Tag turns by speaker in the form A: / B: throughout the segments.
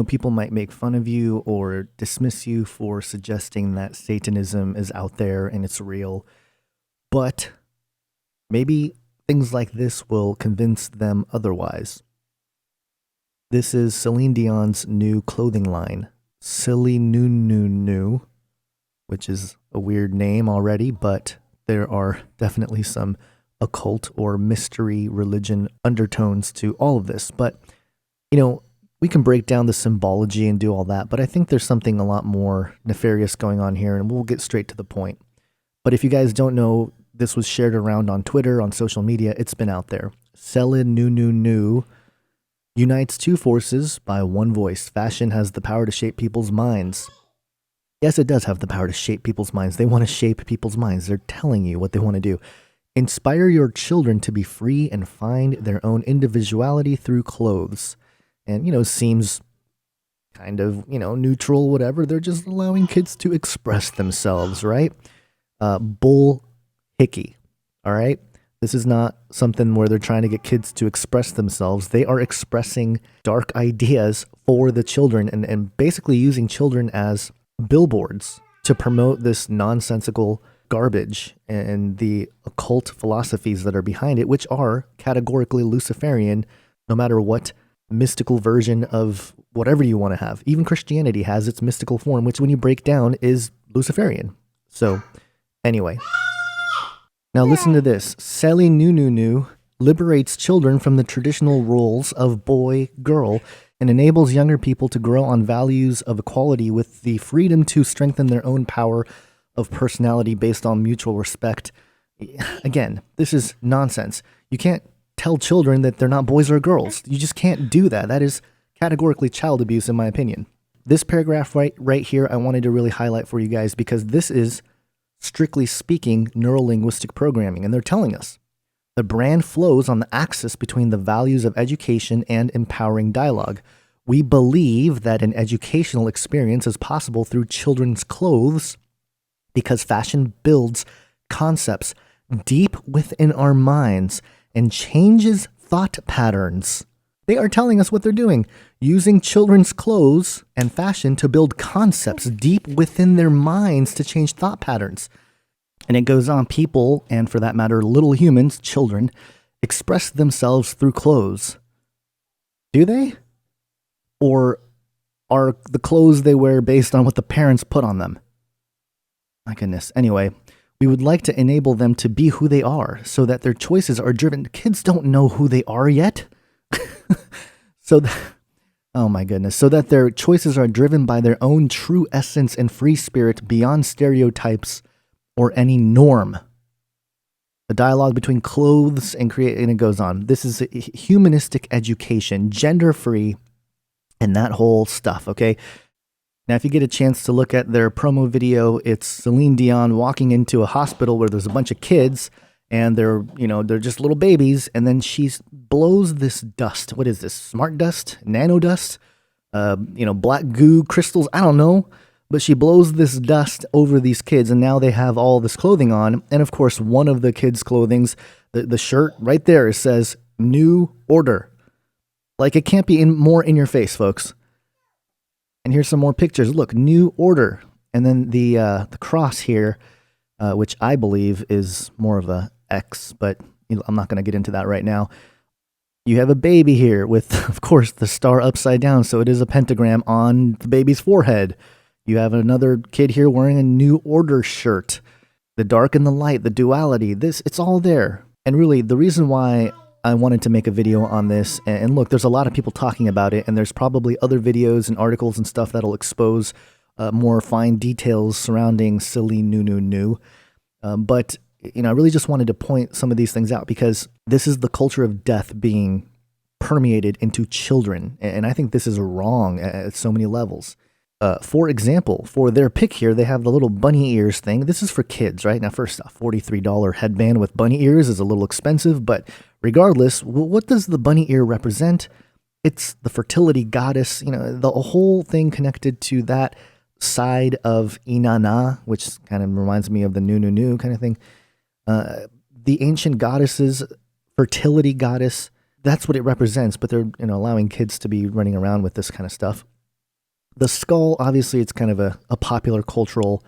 A: People might make fun of you or dismiss you for suggesting that Satanism is out there and it's real. But maybe things like this will convince them otherwise. This is Celin Dion's new clothing line, Nununu, which is a weird name already, but there are definitely some occult or mystery religion undertones to all of this. But, we can break down the symbology and do all that, but I think there's something a lot more nefarious going on here, and we'll get straight to the point. But if you guys don't know, this was shared around on Twitter, on social media. It's been out there. Celin Nununu unites two forces by one voice. Fashion has the power to shape people's minds. Yes, it does have the power to shape people's minds. They want to shape people's minds. They're telling you what they want to do. Inspire your children to be free and find their own individuality through clothes. And, seems kind of, neutral, whatever. They're just allowing kids to express themselves, right? Bull hickey, all right? This is not something where they're trying to get kids to express themselves. They are expressing dark ideas for the children and basically using children as billboards to promote this nonsensical garbage and the occult philosophies that are behind it, which are categorically Luciferian, no matter what mystical version of whatever you want to have. Even Christianity has its mystical form, which when you break down is Luciferian. So anyway, now listen to this. Celin Nununu liberates children from the traditional roles of boy, girl, and enables younger people to grow on values of equality with the freedom to strengthen their own power of personality based on mutual respect. Again, this is nonsense. You can't tell children that they're not boys or girls. You just can't do that. That is categorically child abuse, in my opinion. This paragraph right here, I wanted to really highlight for you guys because this is, strictly speaking, neurolinguistic programming. And they're telling us the brand flows on the axis between the values of education and empowering dialogue. We believe that an educational experience is possible through children's clothes because fashion builds concepts deep within our minds and changes thought patterns. They are telling us what they're doing, using children's clothes and fashion to build concepts deep within their minds to change thought patterns. And it goes on, people, and for that matter, little humans, children, express themselves through clothes. Do they? Or are the clothes they wear based on what the parents put on them? My goodness. Anyway, we would like to enable them to be who they are so that their choices are driven. Kids don't know who they are yet. Oh my goodness. So that their choices are driven by their own true essence and free spirit beyond stereotypes or any norm. The dialogue between clothes and and it goes on. This is a humanistic education, gender-free, and that whole stuff, okay? Now, if you get a chance to look at their promo video, it's Celin Dion walking into a hospital where there's a bunch of kids and they're just little babies. And then she blows this dust. What is this? Smart dust? Nano dust? Black goo crystals? I don't know. But she blows this dust over these kids and now they have all this clothing on. And of course, one of the kids' clothings, the shirt right there, says New Order. Like it can't be more in your face, folks. And here's some more pictures. Look, New Order. And then the cross here, which I believe is more of a X, but I'm not going to get into that right now. You have a baby here with, of course, the star upside down. So it is a pentagram on the baby's forehead. You have another kid here wearing a New Order shirt. The dark and the light, the duality, it's all there. And really, the reason why I wanted to make a video on this, and look, there's a lot of people talking about it, and there's probably other videos and articles and stuff that'll expose more fine details surrounding Celin Nununu. But, I really just wanted to point some of these things out because this is the culture of death being permeated into children, and I think this is wrong at so many levels. For example, for their pick here, they have the little bunny ears thing. This is for kids, right? Now, first off, $43 headband with bunny ears is a little expensive, but regardless, what does the bunny ear represent? It's the fertility goddess, the whole thing connected to that side of Inanna, which kind of reminds me of the Nununu kind of thing. The ancient goddesses, fertility goddess, that's what it represents, but they're allowing kids to be running around with this kind of stuff. The skull, obviously, it's kind of a popular cultural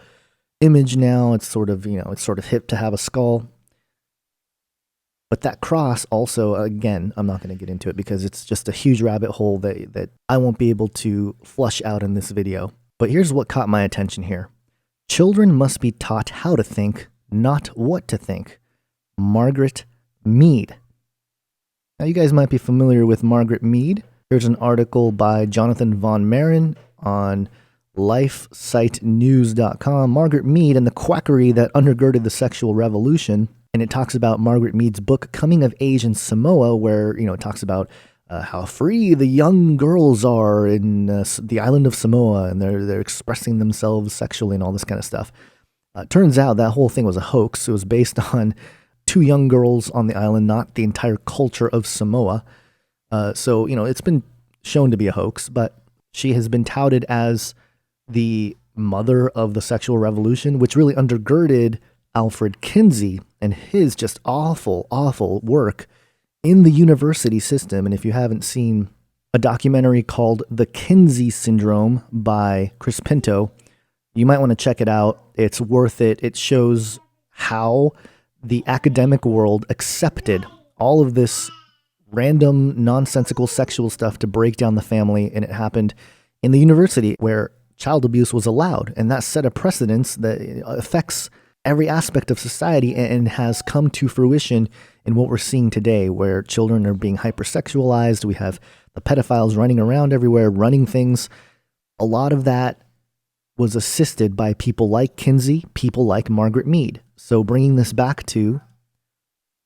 A: image now. It's sort of, it's sort of hip to have a skull. But that cross also, again, I'm not going to get into it because it's just a huge rabbit hole that I won't be able to flush out in this video. But here's what caught my attention here. Children must be taught how to think, not what to think. Margaret Mead. Now, you guys might be familiar with Margaret Mead. Here's an article by Jonathan Von Marin on lifesitenews.com. Margaret Mead and the quackery that undergirded the sexual revolution. And it talks about Margaret Mead's book, Coming of Age in Samoa, where, it talks about how free the young girls are in the island of Samoa, and they're expressing themselves sexually and all this kind of stuff. Turns out that whole thing was a hoax. It was based on 2 young girls on the island, not the entire culture of Samoa. So, it's been shown to be a hoax, but she has been touted as the mother of the sexual revolution, which really undergirded Alfred Kinsey and his just awful, awful work in the university system. And if you haven't seen a documentary called The Kinsey Syndrome by Chris Pinto, you might want to check it out. It's worth it. It shows how the academic world accepted all of this random, nonsensical sexual stuff to break down the family, and it happened in the university where child abuse was allowed, and that set a precedence that affects every aspect of society and has come to fruition in what we're seeing today, where children are being hypersexualized. We have the pedophiles running around everywhere, running things. A lot of that was assisted by people like Kinsey, people like Margaret Mead. So bringing this back to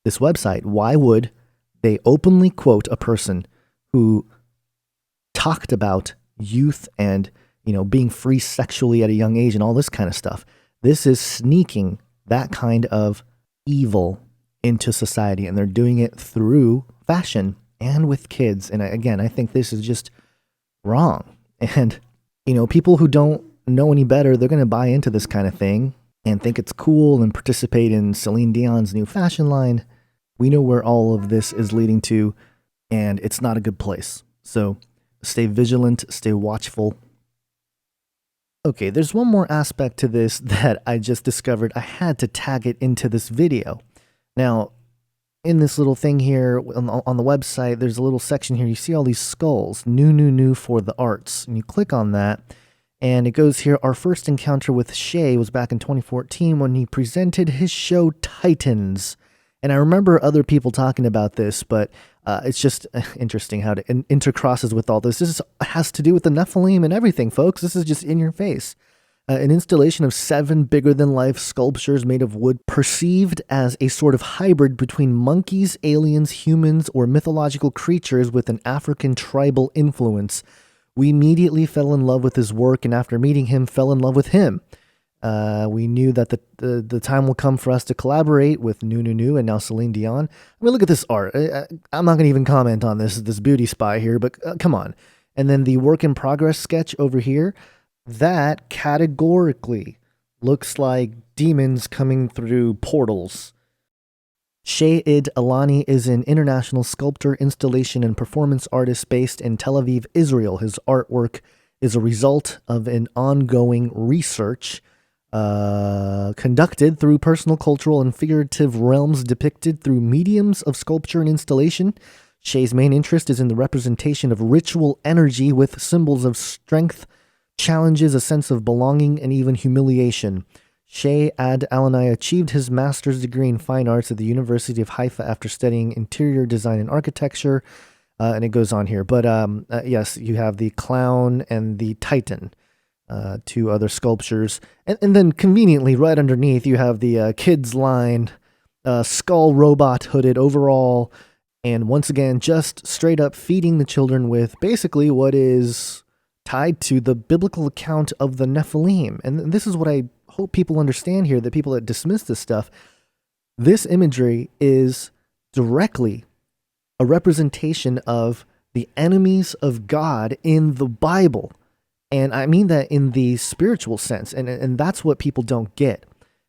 A: this website, why would they openly quote a person who talked about youth and, being free sexually at a young age and all this kind of stuff? This is sneaking that kind of evil into society, and they're doing it through fashion and with kids. And again, I think this is just wrong. And, people who don't know any better, they're going to buy into this kind of thing and think it's cool and participate in Celin Dion's new fashion line. We know where all of this is leading to, and it's not a good place. So stay vigilant, stay watchful. Okay, there's one more aspect to this that I just discovered. I had to tag it into this video. Now, in this little thing here on the website, there's a little section here. You see all these skulls, Nununu for the arts. And you click on that, and it goes here. Our first encounter with Shay was back in 2014 when he presented his show Titans. And I remember other people talking about this, but it's just interesting how it intercrosses with all this. This has to do with the Nephilim and everything, folks. This is just in your face. An installation of 7 bigger-than-life sculptures made of wood perceived as a sort of hybrid between monkeys, aliens, humans, or mythological creatures with an African tribal influence. We immediately fell in love with his work, and after meeting him, fell in love with him. We knew that the time will come for us to collaborate with Nununu and now Celin Dion. I mean, look at this art. I'm not going to even comment on this beauty spy here, but come on. And then the work in progress sketch over here, that categorically looks like demons coming through portals. Sha'id Alani is an international sculptor, installation, and performance artist based in Tel Aviv, Israel. His artwork is a result of an ongoing research conducted through personal, cultural, and figurative realms depicted through mediums of sculpture and installation. Shay's main interest is in the representation of ritual energy with symbols of strength, challenges, a sense of belonging, and even humiliation. Sha'id Alani achieved his master's degree in fine arts at the University of Haifa after studying interior design and architecture, and it goes on here. But yes, you have the clown and the titan. 2 other sculptures, and then conveniently right underneath you have the kids line, skull robot hooded overall, and once again just straight up feeding the children with basically what is tied to the biblical account of the Nephilim. And this is what I hope people understand here, that people that dismiss this stuff, this imagery is directly a representation of the enemies of God in the Bible. And I mean that in the spiritual sense, and that's what people don't get.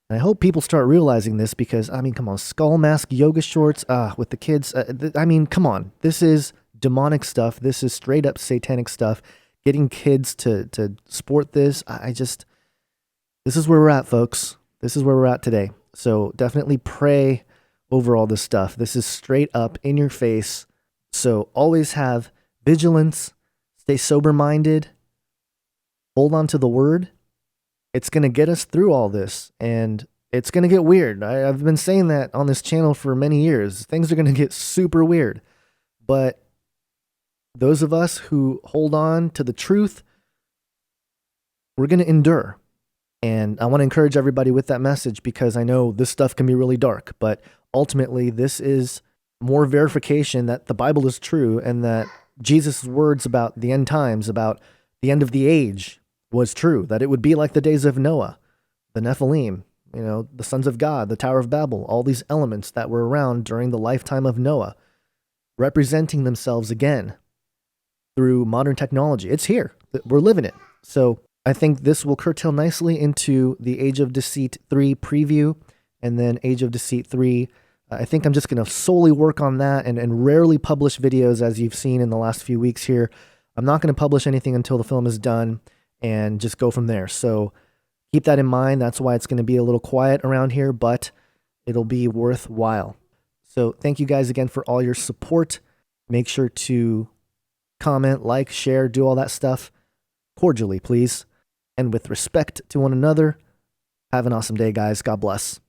A: And I hope people start realizing this because, I mean, come on, skull mask yoga shorts with the kids. I mean, come on. This is demonic stuff. This is straight up satanic stuff. getting kids to sport this. This is where we're at, folks. This is where we're at today. So definitely pray over all this stuff. This is straight up in your face. So always have vigilance, stay sober-minded, hold on to the word. It's going to get us through all this, and it's going to get weird. I've been saying that on this channel for many years. Things are going to get super weird. But those of us who hold on to the truth, we're going to endure. And I want to encourage everybody with that message, because I know this stuff can be really dark, but ultimately this is more verification that the Bible is true, and that Jesus' words about the end times, about the end of the age, was true, that it would be like the days of Noah, the Nephilim, the sons of God, the Tower of Babel, all these elements that were around during the lifetime of Noah, representing themselves again through modern technology. It's here. We're living it. So I think this will curtail nicely into the Age of Deceit 3 preview, and then Age of Deceit 3. I think I'm just going to solely work on that and rarely publish videos, as you've seen in the last few weeks here. I'm not going to publish anything until the film is done, and just go from there. So keep that in mind. That's why it's going to be a little quiet around here, but it'll be worthwhile. So thank you guys again for all your support. Make sure to comment, like, share, do all that stuff cordially, please. And with respect to one another, have an awesome day, guys. God bless.